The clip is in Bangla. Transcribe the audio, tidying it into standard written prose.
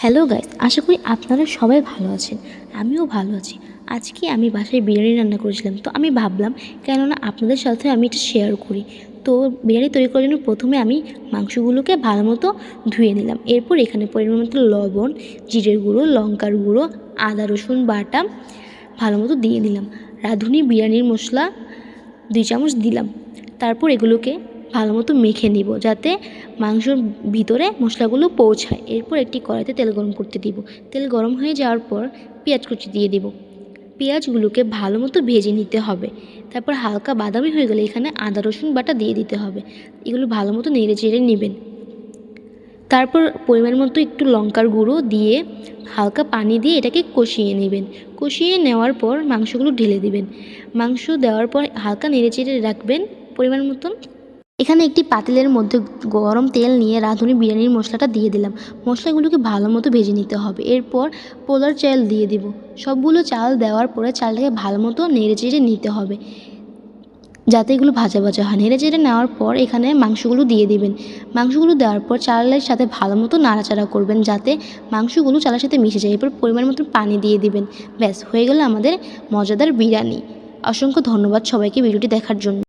হ্যালো গাইস, আশা করি আপনারা সবাই ভালো আছেন। আমিও ভালো আছি। আজকে আমি বাসায় বিরিয়ানি রান্না করেছিলাম, তো আমি ভাবলাম কেননা আপনাদের সাথে আমি এটা শেয়ার করি। তো বিরিয়ানি তৈরি করার জন্য প্রথমে আমি মাংসগুলোকে ভালো মতো ধুয়ে নিলাম। এরপর এখানে পরিমাণ মতো লবণ, জিরের গুঁড়ো, লঙ্কার গুঁড়ো, আদা রসুন বাটা ভালো মতো দিয়ে দিলাম। রাঁধুনি বিরিয়ানির মশলা 2 চামচ দিলাম। তারপর এগুলোকে ভালো মতো মেখে নিব যাতে মাংসর ভিতরে মশলাগুলো পৌঁছায়। এরপর একটি কড়াইতে তেল গরম করতে দিব। তেল গরম হয়ে যাওয়ার পর পেঁয়াজ কুচি দিয়ে দিব। পেঁয়াজগুলোকে ভালো মতো ভেজে নিতে হবে। তারপর হালকা বাদামি হয়ে গেলে এখানে আদা রসুন বাটা দিয়ে দিতে হবে। এগুলো ভালো মতো নেড়ে চেড়ে নেবেন। তারপর পরিমাণ মতো একটু লঙ্কার গুঁড়ো দিয়ে হালকা পানি দিয়ে এটাকে কষিয়ে নেবেন। কষিয়ে নেওয়ার পর মাংসগুলো ঢেলে দিবেন। মাংস দেওয়ার পর হালকা নেড়েচেড়ে রাখবেন পরিমাণ মতন। এখানে একটি পাতিলের মধ্যে গরম তেল নিয়ে রাঁধুনি বিরিয়ানির মশলাটা দিয়ে দিলাম। মশলাগুলোকে ভালো মতো ভেজে নিতে হবে। এরপর পোলার চাল দিয়ে দিব। সবগুলো চাল দেওয়ার পরে চালটাকে ভালো মতো নেড়েচেড়ে নিতে হবে যাতে এগুলো ভাজা ভাজা হয়। নেড়েচেড়ে নেওয়ার পর এখানে মাংসগুলো দিয়ে দিবেন। মাংসগুলো দেওয়ার পর চালের সাথে ভালো মতো নাড়াচাড়া করবেন যাতে মাংসগুলো চালের সাথে মিশে যায়। এরপর পরিমাণ মতো পানি দিয়ে দিবেন। ব্যাস হয়ে গেল আমাদের মজাদার বিরিয়ানি। অসংখ্য ধন্যবাদ সবাইকে ভিডিওটি দেখার জন্য।